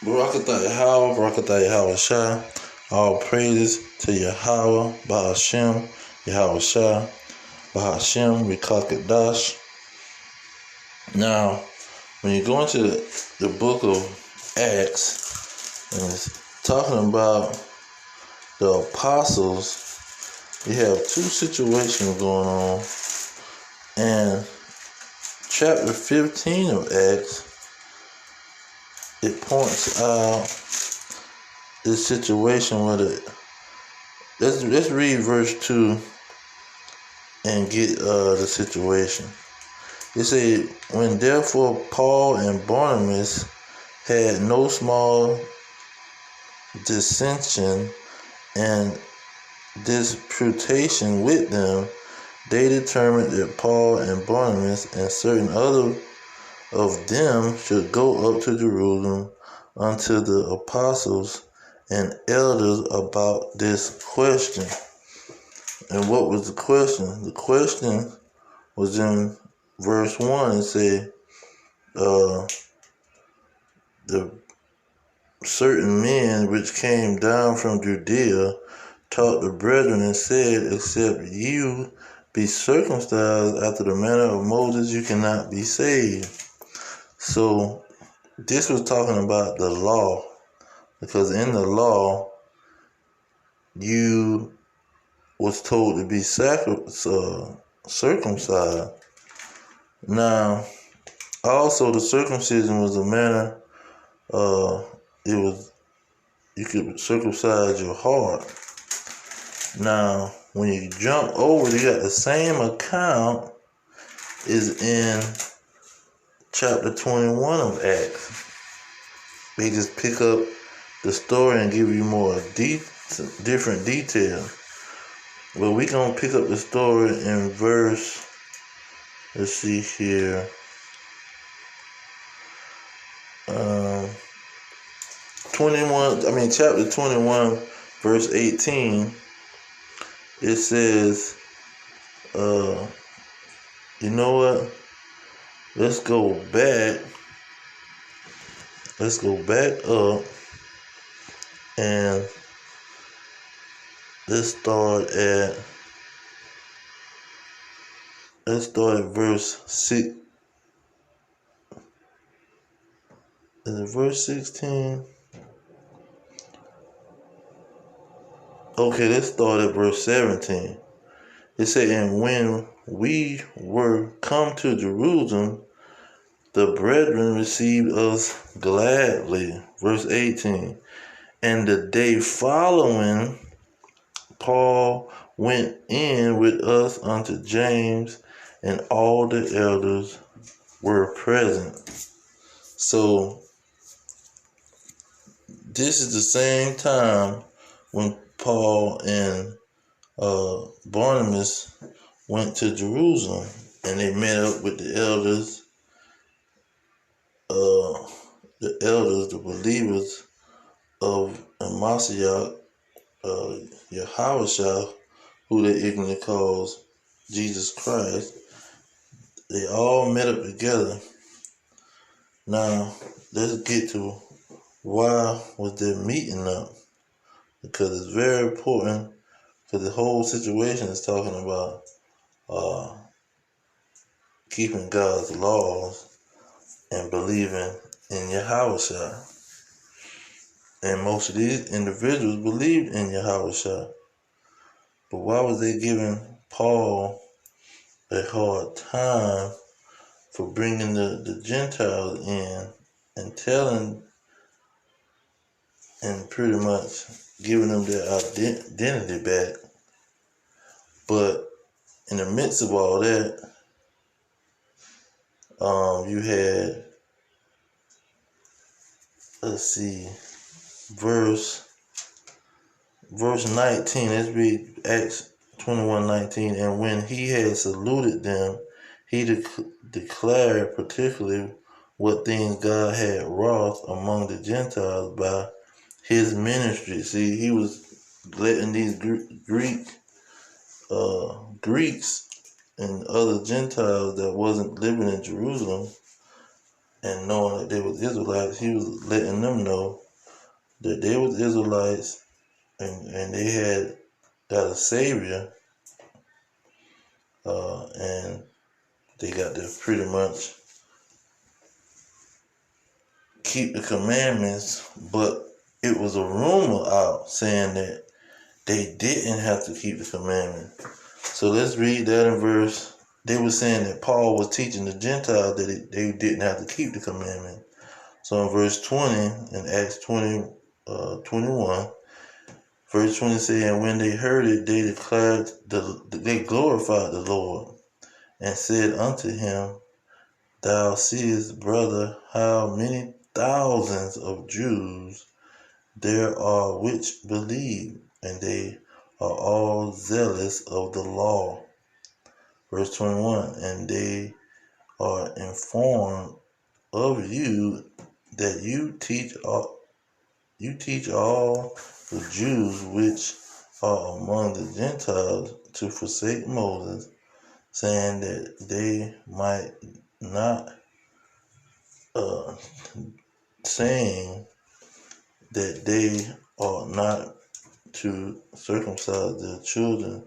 Barakatah Yahweh, Barakatah Yahweh Shai. All praises to Yahweh, Bahashem, Yahweh Shai, Bahashem, Rekakadash. Now, when you go into the book of Acts, and it's talking about the apostles, you have two situations going on. And chapter 15 of Acts, it points out this situation where let's read verse 2 and get the situation. It said, when therefore Paul and Barnabas had no small dissension and disputation with them, they determined that Paul and Barnabas and certain other of them should go up to Jerusalem unto the apostles and elders about this question. And what was the question? The question was in verse 1. It said, the certain men which came down from Judea taught the brethren and said, except you be circumcised after the manner of Moses, you cannot be saved. So this was talking about the law, because in the law you was told to be circumcised. Now, also the circumcision was a manner. You could circumcise your heart. Now, when you jump over, you got the same account is in chapter 21 of Acts. They just pick up the story and give you more different details. Well, we're going to pick up the story in verse, let's see here, chapter 21, verse 18. It says, you know what? Let's go back up and let's start at verse 6. Is it verse 16? Okay, let's start at verse 17. It said, and when we were come to Jerusalem, the brethren received us gladly. Verse 18. And the day following, Paul went in with us unto James, and all the elders were present. So, this is the same time when Paul and Barnabas went to Jerusalem, and they met up with the elders, the believers of Mashiach, Yahushua, who they ignorantly calls Jesus Christ. They all met up together. Now, let's get to why was they meeting up? Because it's very important, because the whole situation is talking about keeping God's laws and believing in Yahushua. And most of these individuals believed in Yahushua. But why was they giving Paul a hard time for bringing the Gentiles in and telling and pretty much giving them their identity back? But in the midst of all that, you had, let's see, verse 19. Let's read Acts 21:19. And when he had saluted them, he declared particularly what things God had wrought among the Gentiles by his ministry. See, he was letting these Greeks and other Gentiles that wasn't living in Jerusalem and knowing that they was Israelites, he was letting them know that they was Israelites and they had got a Savior, and they got to pretty much keep the commandments, but it was a rumor out saying that they didn't have to keep the commandment. So let's read that in verse. They were saying that Paul was teaching the Gentiles that they didn't have to keep the commandment. So in verse 20, in Acts 21, verse 20 says, and when they heard it, they glorified the Lord and said unto him, thou seest, brother, how many thousands of Jews there are which believe, and they are all zealous of the law. Verse 21, and they are informed of you that you teach all the Jews which are among the Gentiles to forsake Moses, saying that they might not, saying that they ought not to circumcise their children,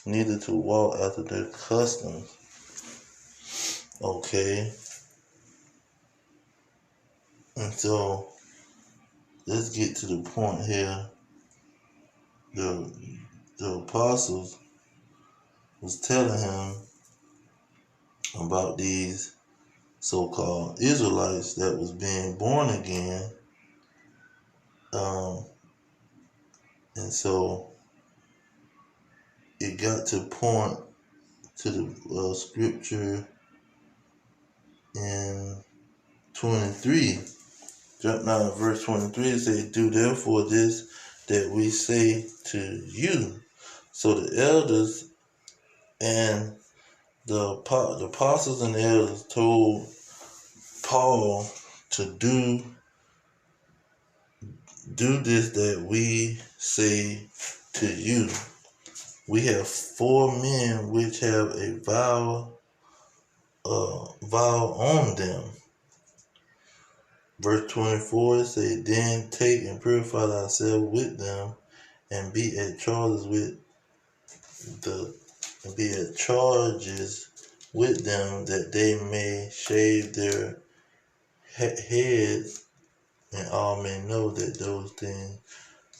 neither to walk after their customs. Okay, and so let's get to the point here. The apostles was telling him about these so-called Israelites that was being born again, and so it got to point to the scripture in 23. Jump down to verse 23. It says, do therefore this that we say to you. So the elders and the apostles and the elders told Paul to do this that we say to you. We have 4 men which have a vow on them. Verse 24 it says, then take and purify thyself with them, and be at charges with them, that they may shave their heads, and all may know that those things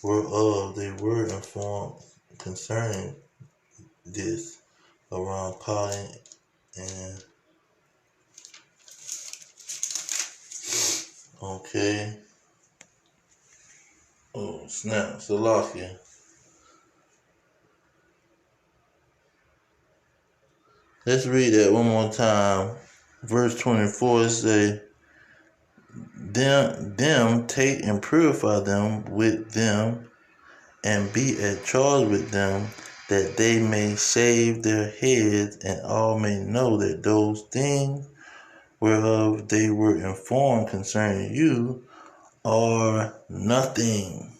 whereof they were informed concerning this around Pilate and okay. Oh snap, Salakia. Let's read that one more time. Verse 24 it say, them take and purify them with them, and be at charge with them, that they may shave their heads, and all may know that those things whereof they were informed concerning you are nothing,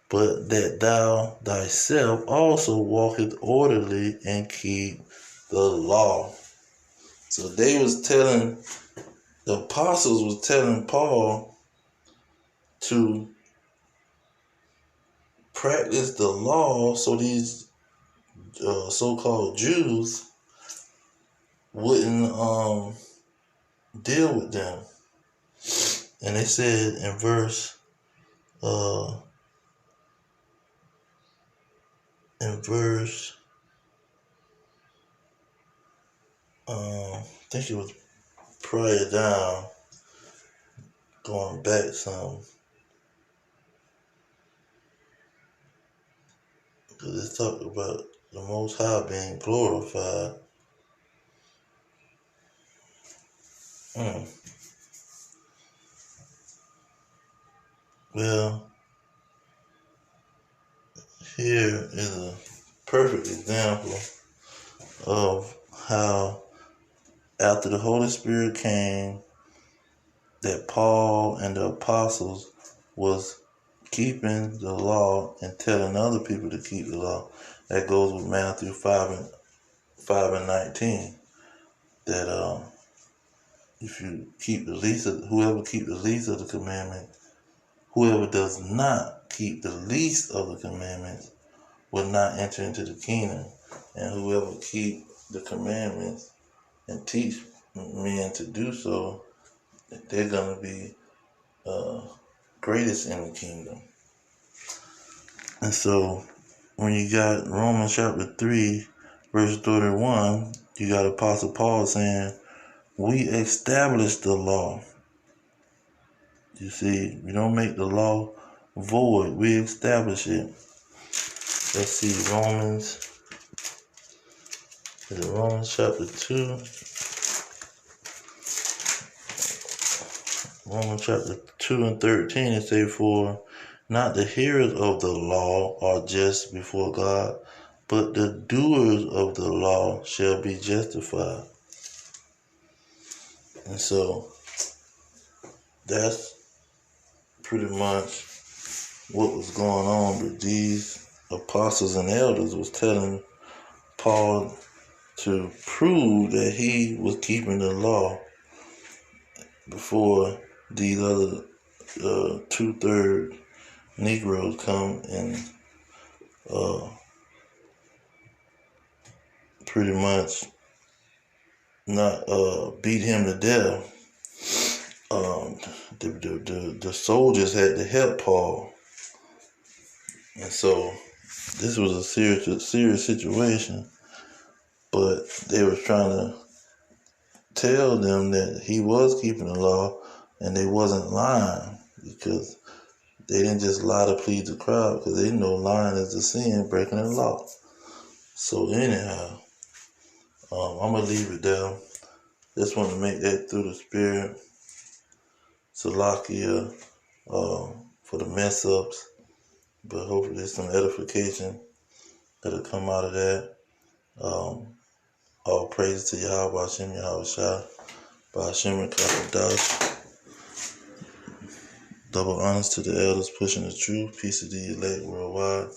but that thou thyself also walkest orderly and keep the law. So they was telling, the apostles was telling Paul to practice the law so these so-called Jews wouldn't deal with them. And they said in verse I think it was prior down, going back some, because it's talking about the Most High being glorified. Well, here is a perfect example of how after the Holy Spirit came, that Paul and the apostles was keeping the law and telling other people to keep the law. That goes with Matthew 5 and 19. That if you keep the least of, whoever keep the least of the commandment, whoever does not keep the least of the commandments will not enter into the kingdom. And whoever keep the commandments and teach men to do so, they're going to be greatest in the kingdom. And so when you got Romans chapter 3, verse 31, you got Apostle Paul saying, we establish the law. You see, we don't make the law void, we establish it. Let's see, Romans chapter 2. Romans chapter 2 and 13, it say, for not the hearers of the law are just before God, but the doers of the law shall be justified. And so that's pretty much what was going on. But these apostles and elders was telling Paul to prove that he was keeping the law before these other 2/3 Negroes come and pretty much not beat him to death. The soldiers had to help Paul, and so this was a serious situation. But they were trying to tell them that he was keeping the law, and they wasn't lying, because they didn't just lie to please the crowd, because they know lying is a sin, breaking the law. So anyhow, I'm going to leave it there. Just want to make that through the Spirit. Salakia for the mess ups, but hopefully there's some edification that'll come out of that. All praise to Yahweh Hashem Yahweh Shah, Ba'ashem Rakapadash. Double honors to the elders pushing the truth. Peace to the elect worldwide.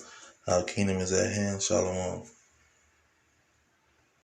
Our kingdom is at hand. Shalom.